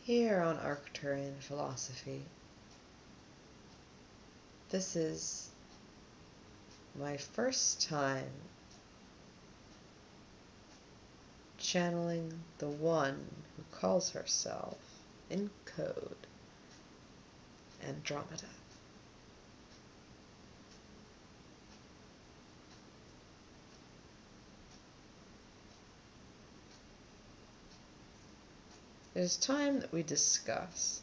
Here on Arcturian Philosophy. This is my first time channeling the one who calls herself, in code, Andromeda. It is time that we discuss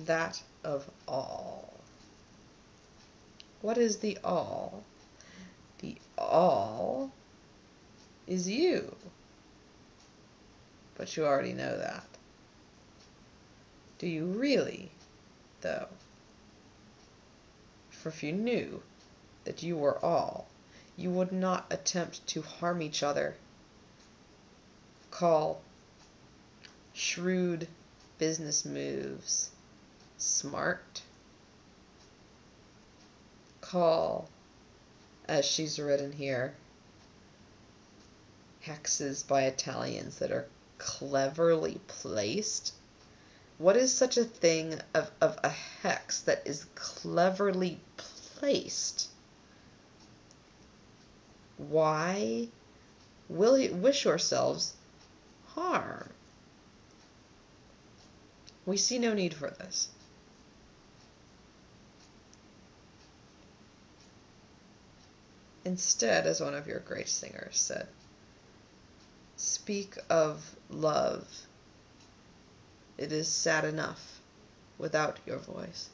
that of all. What is the all? The all is you. But you already know that. Do you really, though? For if you knew that you were all, you would not attempt to harm each other. Call shrewd business moves smart. Call, as she's written here, hexes by Italians that are cleverly placed. What is such a thing of a hex that is cleverly placed? Why will you wish yourselves harm? We see no need for this. Instead, as one of your great singers said, speak of love. It is sad enough without your voice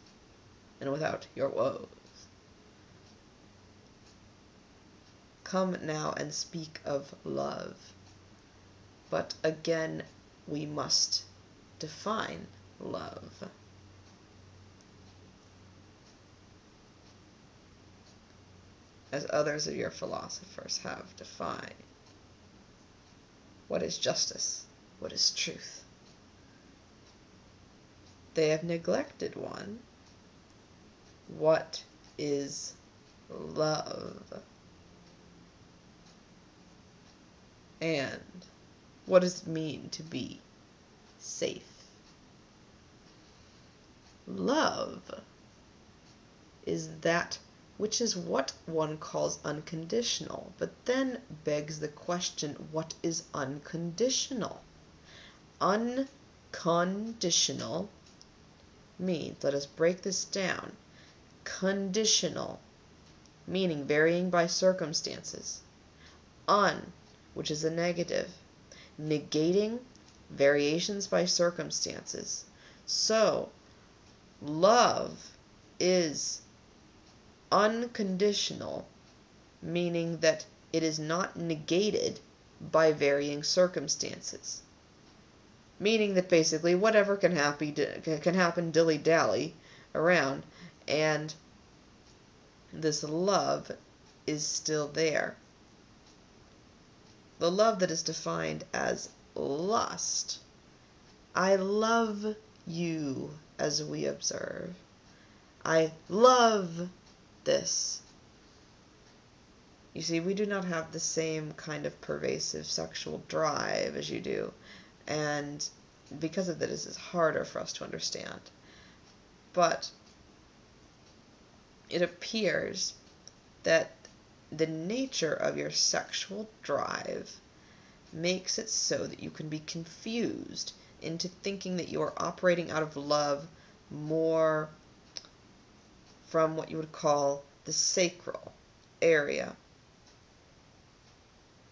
and without your woes. Come now and speak of love. But again, we must define love. As others of your philosophers have defined. What is justice? What is truth? They have neglected one. What is love? And what does it mean to be safe? Love is that which is what one calls unconditional, but then begs the question, what is unconditional? Unconditional means, let us break this down, conditional, meaning varying by circumstances. Which is a negative, negating variations by circumstances. So, love is unconditional, meaning that it is not negated by varying circumstances. Meaning that basically whatever can happen dilly-dally around, and this love is still there. The love that is defined as lust. I love you, as we observe. I love this. You see, we do not have the same kind of pervasive sexual drive as you do, and because of that, this is harder for us to understand. But it appears that the nature of your sexual drive makes it so that you can be confused into thinking that you are operating out of love more from what you would call the sacral area,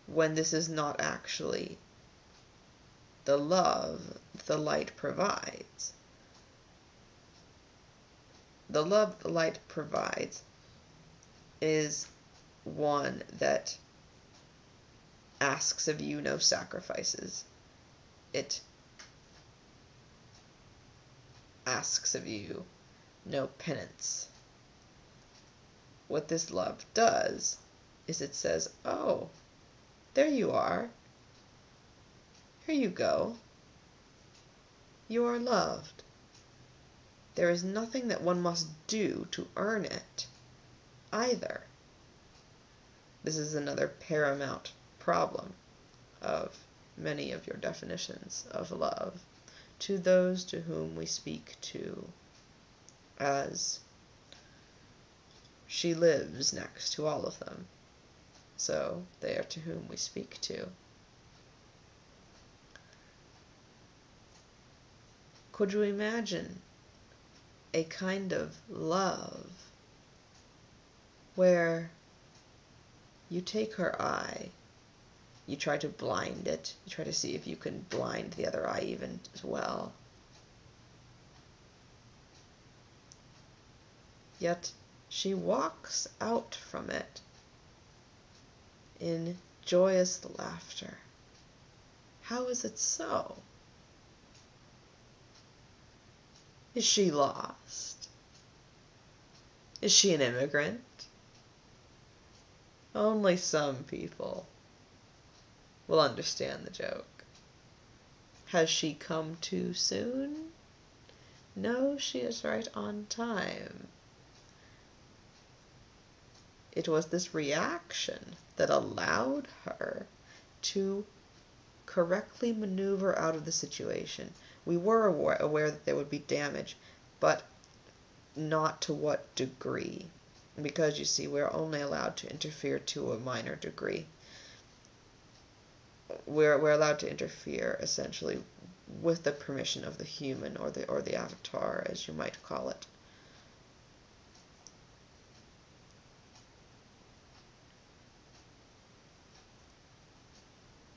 when this is not actually the love the light provides. The love the light provides is one that asks of you no sacrifices. It asks of you no penance. What this love does is it says, oh, there you are. Here you go. You are loved. There is nothing that one must do to earn it, either. This is another paramount problem of many of your definitions of love to those to whom we speak to, as she lives next to all of them, so they are to whom we speak to. Could you imagine a kind of love where you take her eye, you try to blind it, you try to see if you can blind the other eye even as well, yet she walks out from it in joyous laughter? How is it so? Is she lost? Is she an immigrant? Only some people will understand the joke. Has she come too soon? No, she is right on time. It was this reaction that allowed her to correctly maneuver out of the situation. We were aware that there would be damage, but not to what degree. Because, you see, we're only allowed to interfere to a minor degree. We're allowed to interfere, essentially, with the permission of the human, or the avatar, as you might call it.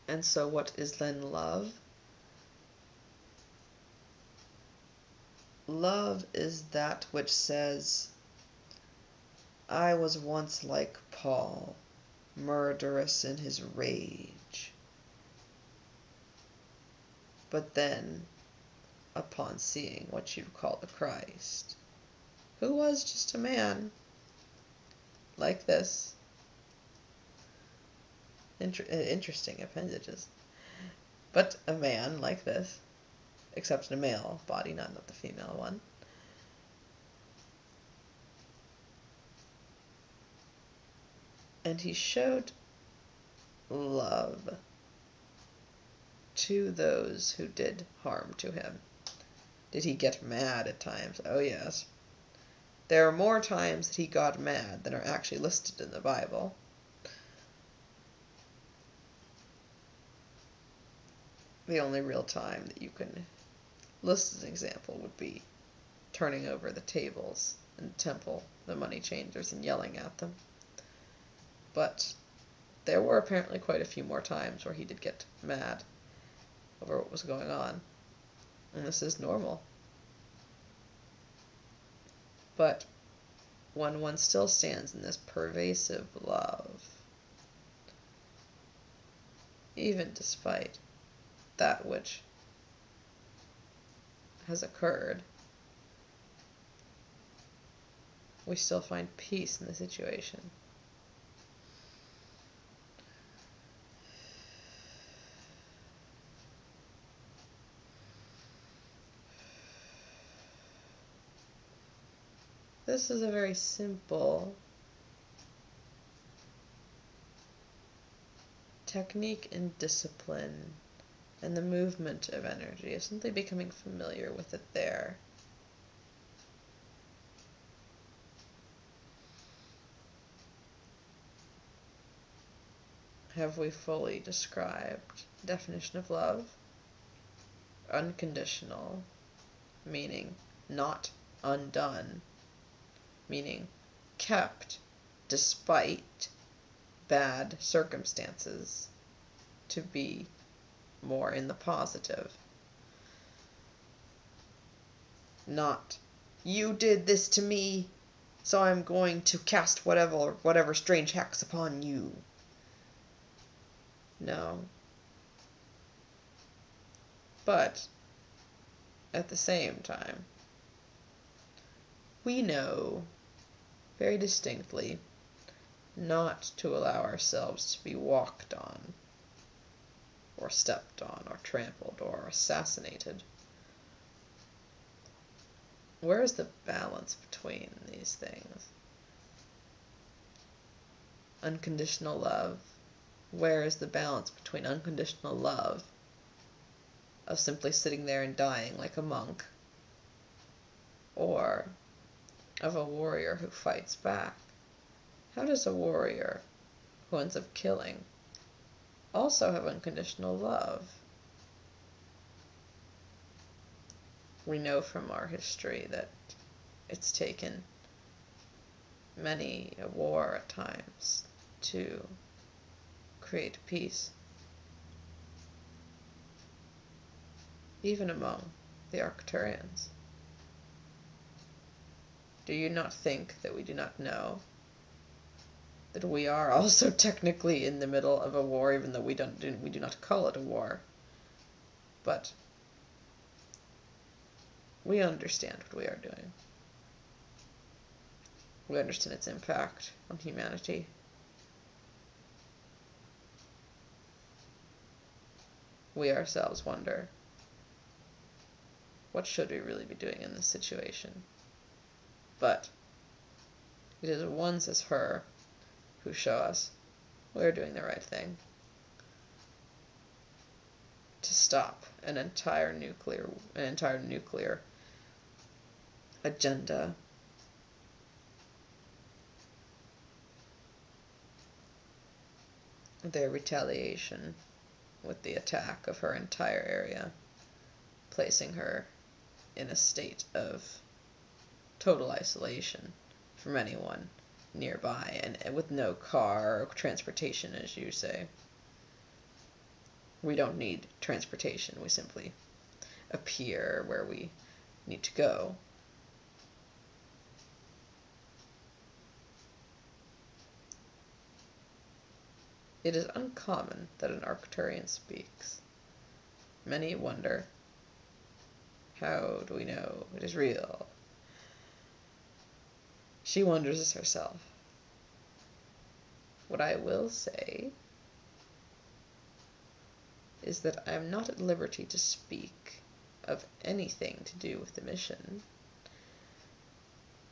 And so what is then love? Love is that which says, I was once like Paul, murderous in his rage. But then, upon seeing what you call the Christ, who was just a man, like this, interesting appendages, but a man like this, except in a male body, not the female one. And he showed love to those who did harm to him. Did he get mad at times? Oh, yes. There are more times that he got mad than are actually listed in the Bible. The only real time that you can list as an example would be turning over the tables in the temple, the money changers, and yelling at them. But there were apparently quite a few more times where he did get mad over what was going on. And this is normal. But when one still stands in this pervasive love, even despite that which has occurred, we still find peace in the situation. This is a very simple technique and discipline and the movement of energy, of simply becoming familiar with it there. Have we fully described the definition of love? Unconditional, meaning not undone, meaning kept despite bad circumstances to be more in the positive. Not, you did this to me, so I'm going to cast whatever strange hex upon you. No. But at the same time, we know very distinctly not to allow ourselves to be walked on, or stepped on, or trampled, or assassinated. Where is the balance between these things? Unconditional love Where is the balance between unconditional love, of simply sitting there and dying like a monk, or of a warrior who fights back? How does a warrior who ends up killing also have unconditional love? We know from our history that it's taken many a war at times to create peace, even among the Arcturians. Do you not think that we do not know that we are also technically in the middle of a war, even though we do not call it a war? But we understand what we are doing. We understand its impact on humanity. We ourselves wonder, what should we really be doing in this situation? But it is ones as her who show us we're doing the right thing. To stop an entire nuclear agenda. Their retaliation with the attack of her entire area, placing her in a state of total isolation from anyone nearby, and with no car or transportation, as you say. We don't need transportation, we simply appear where we need to go. It is uncommon that an Arcturian speaks. Many wonder, how do we know it is real? She wonders this herself. What I will say is that I am not at liberty to speak of anything to do with the mission,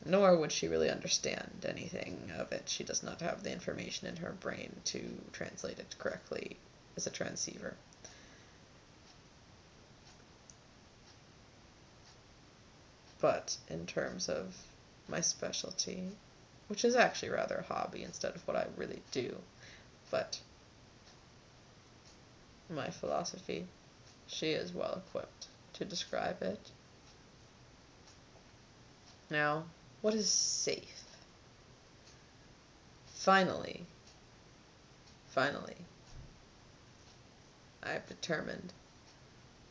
nor would she really understand anything of it. She does not have the information in her brain to translate it correctly as a transceiver. But in terms of my specialty, which is actually rather a hobby instead of what I really do, but my philosophy, she is well equipped to describe it. Now, what is safe? Finally, I have determined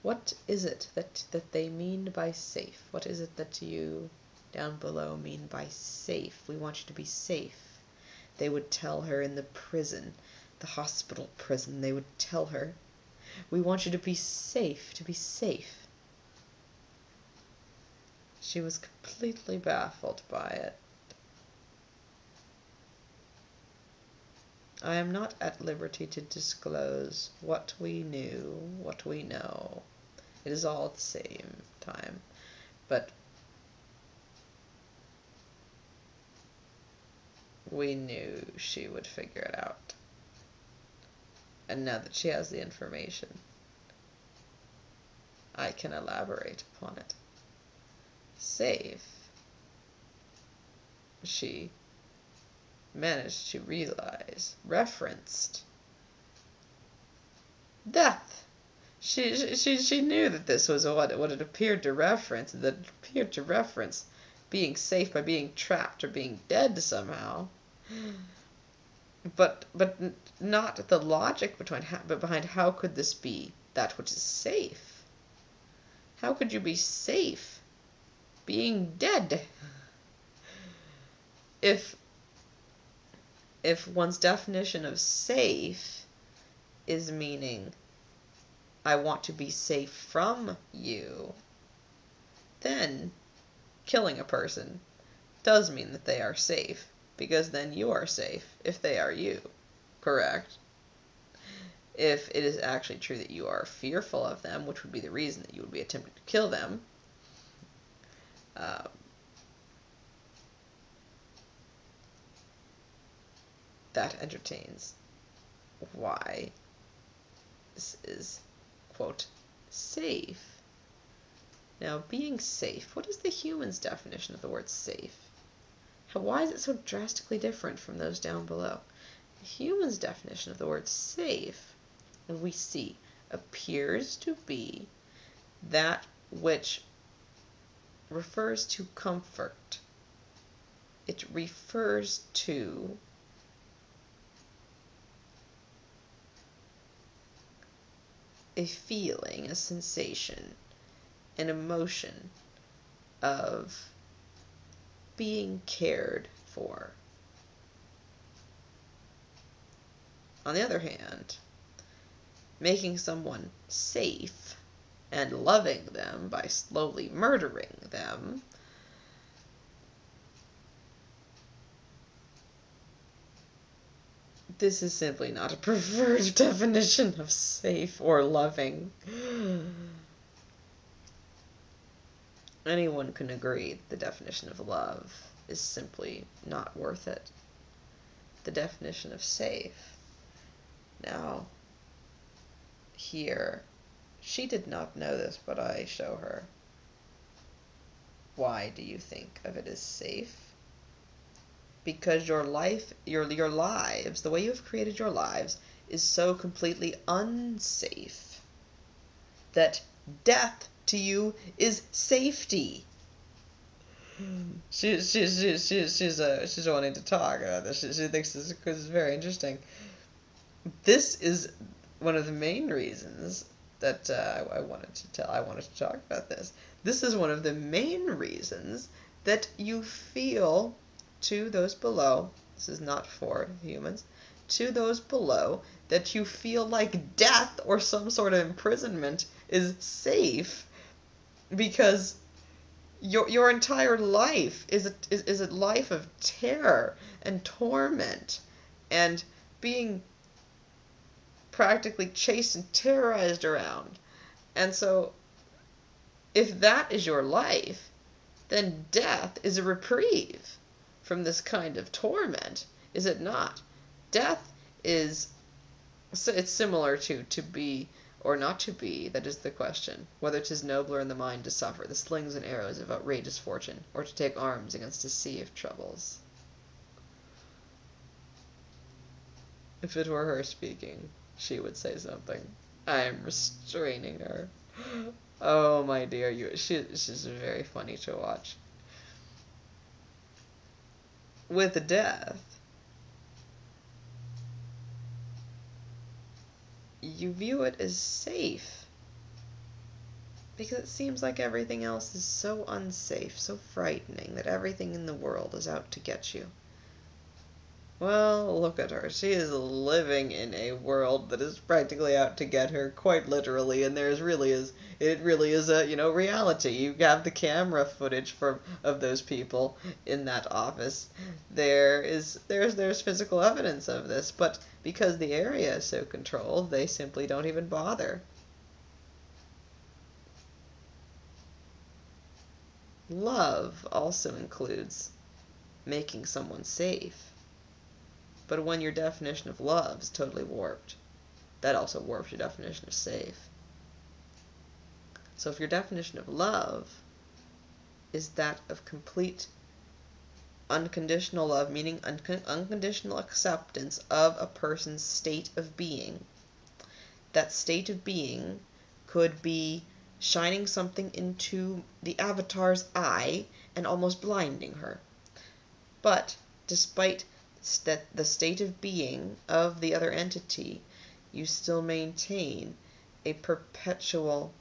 what is it that they mean by safe. What is it that you down below mean by safe? We want you to be safe. They would tell her in the prison, the hospital prison, they would tell her, we want you to be safe, to be safe. She was completely baffled by it. I am not at liberty to disclose what we knew, what we know. It is all at the same time. But we knew she would figure it out. And now that she has the information, I can elaborate upon it. Safe. She managed to realize, referenced death. She knew that this was what it appeared to reference, that it appeared to reference being safe by being trapped or being dead somehow. But not the logic behind how could this be that which is safe? How could you be safe being dead? If one's definition of safe is meaning I want to be safe from you, then killing a person does mean that they are safe, because then you are safe if they are you, correct? If it is actually true that you are fearful of them, which would be the reason that you would be attempting to kill them, that entertains why this is, quote, safe. Now, being safe, what is the human's definition of the word safe? Why is it so drastically different from those down below? The human's definition of the word safe, as we see, appears to be that which refers to comfort. It refers to a feeling, a sensation, an emotion of being cared for. On the other hand, making someone safe and loving them by slowly murdering them this is simply not a preferred definition of safe or loving. Anyone can agree the definition of love is simply not worth it. The definition of safe. Now, here, she did not know this, but I show her. Why do you think of it as safe? Because your life, your lives, the way you have created your lives, is so completely unsafe that death to you is safety. She's wanting to talk about this. She thinks this is very interesting. This is one of the main reasons that I wanted to talk about this. This is one of the main reasons that you feel, to those below, this is not for humans, to those below, that you feel like death or some sort of imprisonment is safe, because your entire life is a life of terror and torment and being practically chased and terrorized around. And so, if that is your life, then death is a reprieve from this kind of torment, is it not? Death is, it's similar to be or not to be, that is the question, whether 'tis nobler in the mind to suffer the slings and arrows of outrageous fortune, or to take arms against a sea of troubles. If it were her speaking, she would say something. I am restraining her. Oh, my dear, she's very funny to watch. With death, you view it as safe, because it seems like everything else is so unsafe, so frightening, that everything in the world is out to get you. Well, look at her. She is living in a world that is practically out to get her, quite literally, and it really is a, reality. You have the camera footage of those people in that office. There's physical evidence of this, but because the area is so controlled, they simply don't even bother. Love also includes making someone safe. But when your definition of love is totally warped, that also warps your definition of safe. So if your definition of love is that of complete unconditional love, meaning unconditional acceptance of a person's state of being, that state of being could be shining something into the avatar's eye and almost blinding her. But despite that the state of being of the other entity, you still maintain a perpetual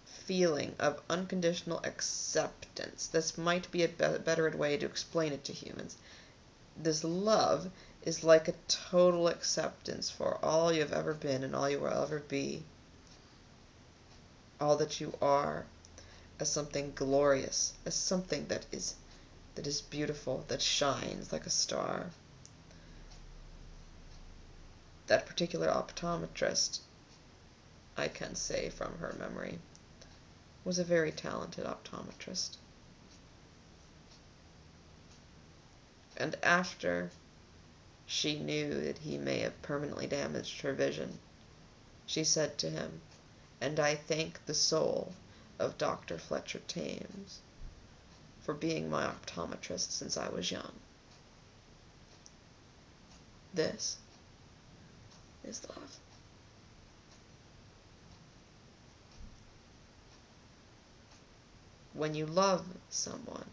feeling of unconditional acceptance. This might be a better way to explain it to humans. This love is like a total acceptance for all you have ever been and all you will ever be. All that you are, as something glorious, as something that is beautiful, that shines like a star. That particular optometrist, I can say from her memory, was a very talented optometrist. And after She knew that he may have permanently damaged her vision. She said to him, "And I thank the soul of Dr. Fletcher Thames for being my optometrist since I was young." This is love. When you love someone,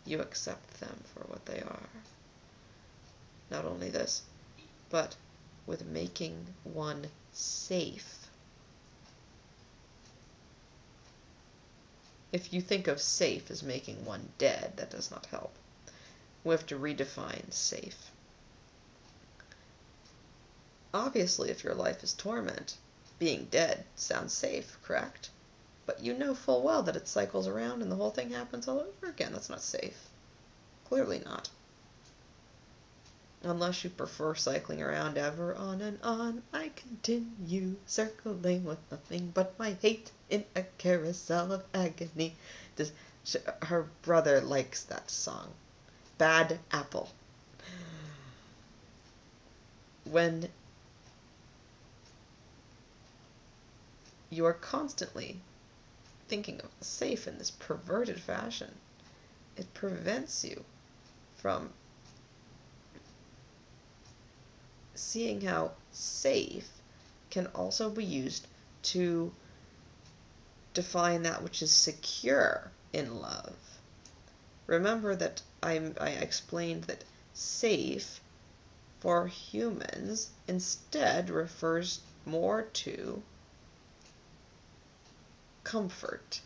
you accept them for what they are. Not only this, but with making one safe. If you think of safe as making one dead, that does not help. We have to redefine safe. Obviously, if your life is torment, being dead sounds safe, correct? But you know full well that it cycles around and the whole thing happens all over again. That's not safe. Clearly not. Unless you prefer cycling around ever on and on, I continue circling with nothing but my hate in a carousel of agony. Her brother likes that song. Bad Apple. When you are constantly thinking of the safe in this perverted fashion, it prevents you from seeing how safe can also be used to define that which is secure in love. Remember that I explained that safe for humans instead refers more to comfort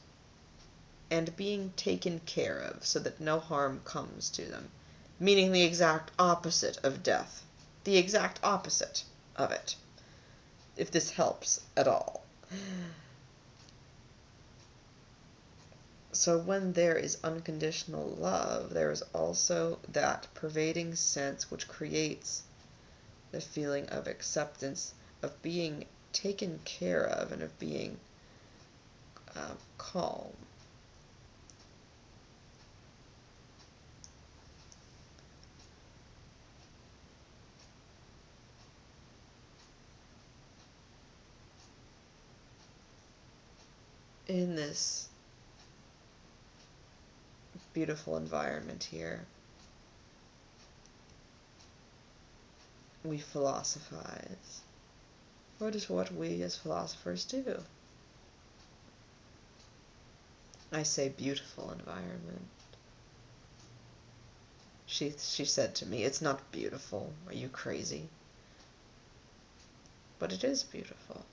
and being taken care of so that no harm comes to them, meaning the exact opposite of death. The exact opposite of it, if this helps at all. So when there is unconditional love, there is also that pervading sense which creates the feeling of acceptance, of being taken care of, and of being calm. In this beautiful environment here, we philosophize. What is what we as philosophers do? I say beautiful environment. She said to me, "It's not beautiful. Are you crazy?" But it is beautiful.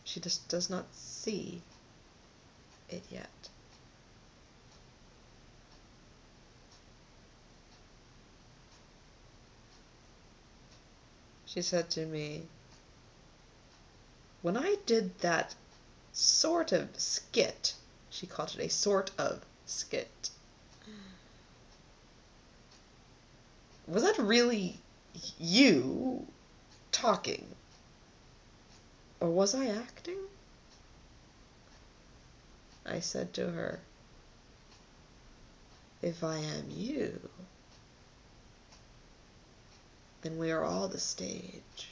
She just does not see it yet. She said to me, "When I did that sort of skit," she called it a sort of skit, "was that really you talking? Or was I acting?" I said to her, "If I am you, then we are all the stage.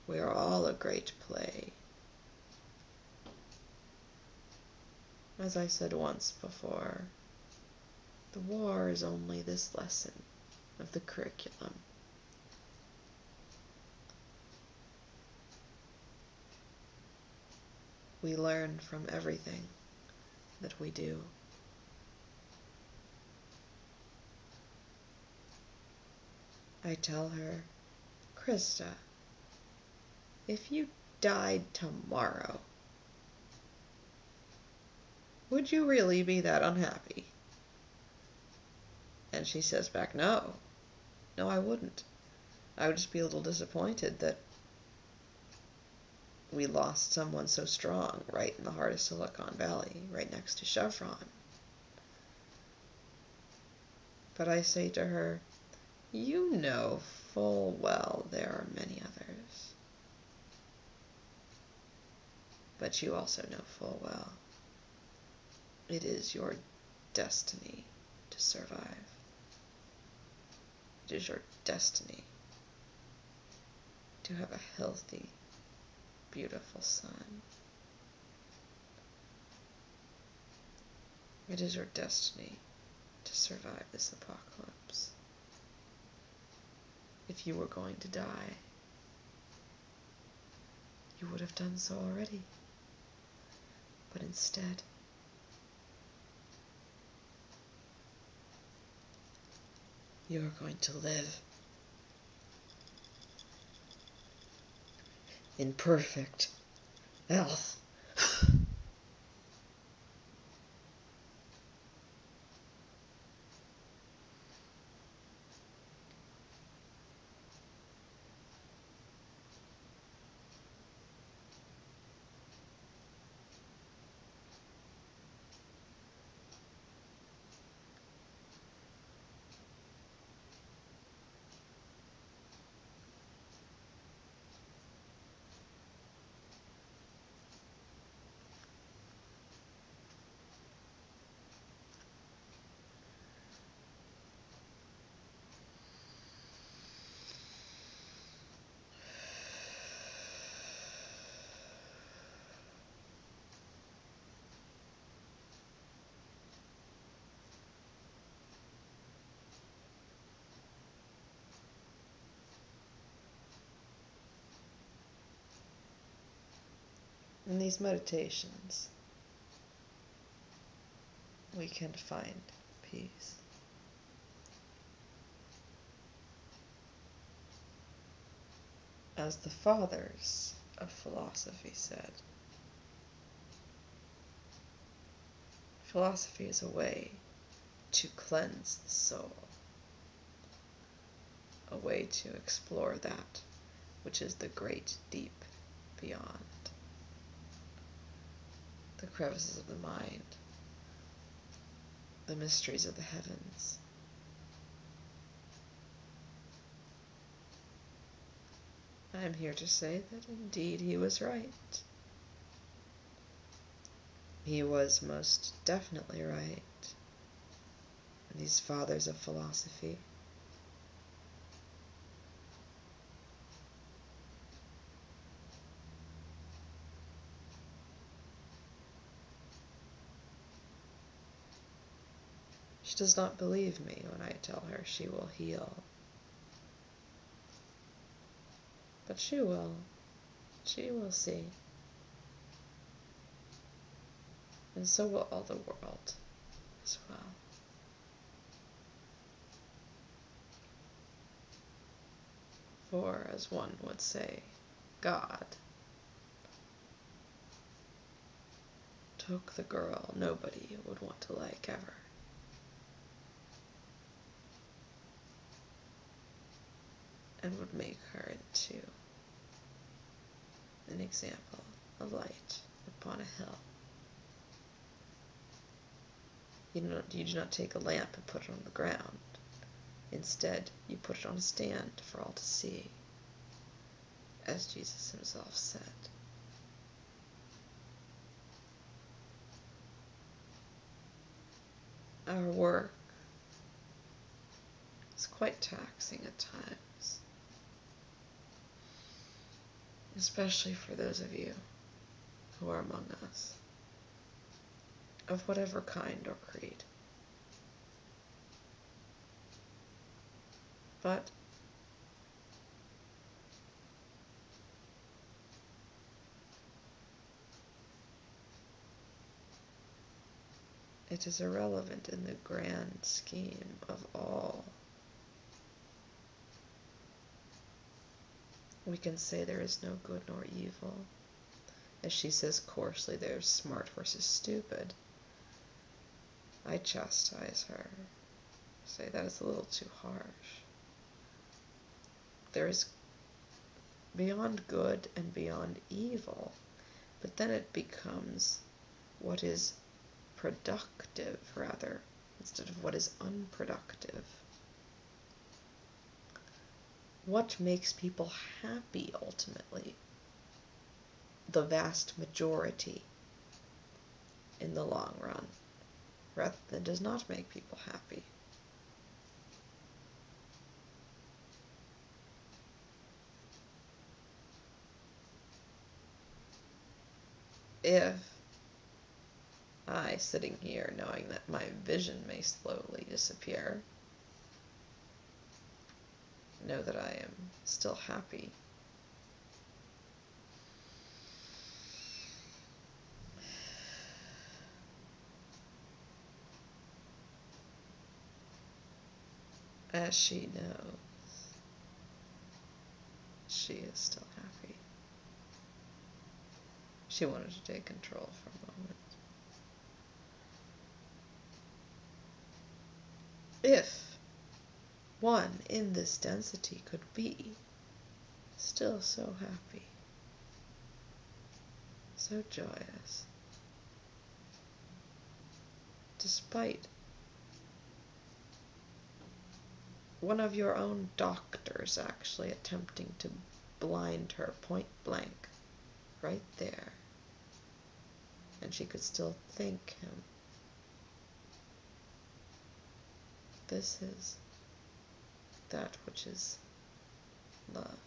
We are all a great play. As I said once before, the war is only this lesson of the curriculum. We learn from everything that we do." I tell her, "Krista, if you died tomorrow, would you really be that unhappy?" And she says back, "No, I wouldn't. I would just be a little disappointed that we lost someone so strong right in the heart of Silicon Valley, right next to Chevron." But I say to her, "You know full well there are many others. But you also know full well it is your destiny to survive." It is your destiny to have a healthy, beautiful son. It is your destiny to survive this apocalypse. If you were going to die, you would have done so already. But instead, you are going to live in perfect health. In these meditations, we can find peace. As the fathers of philosophy said, philosophy is a way to cleanse the soul, a way to explore that which is the great deep beyond, the crevices of the mind, the mysteries of the heavens. I am here to say that indeed he was right. He was most definitely right. These fathers of philosophy. She does not believe me when I tell her she will heal. But she will. She will see. And so will all the world as well. For, as one would say, God took the girl nobody would want to like ever, and would make her into an example of light upon a hill. You do not take a lamp and put it on the ground. Instead, you put it on a stand for all to see, as Jesus himself said. Our work is quite taxing at times, especially for those of you who are among us, of whatever kind or creed. But it is irrelevant in the grand scheme of all. We can say there is no good nor evil. As she says coarsely, there's smart versus stupid. I chastise her. Say that is a little too harsh. There is beyond good and beyond evil, but then it becomes what is productive, rather, instead of what is unproductive. What makes people happy, ultimately? The vast majority, in the long run, rather than does not make people happy. If I, sitting here knowing that my vision may slowly disappear, know that I am still happy. As she knows, she is still happy. She wanted to take control for a moment. If one in this density could be still so happy, so joyous, despite one of your own doctors actually attempting to blind her point blank, right there, and she could still thank him. This is that which is love.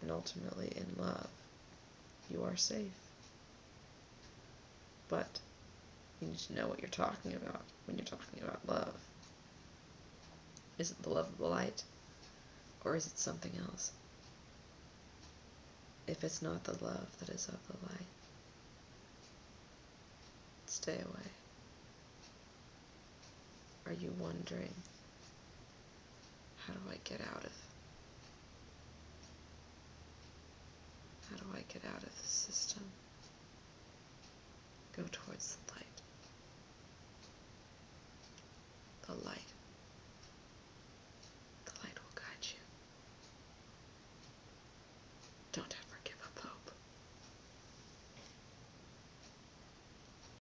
And ultimately, in love, you are safe. But you need to know what you're talking about when you're talking about love. Is it the love of the light? Or is it something else? If it's not the love that is of the light, stay away. Are you wondering, how do I get out of this system? Go towards the light. The light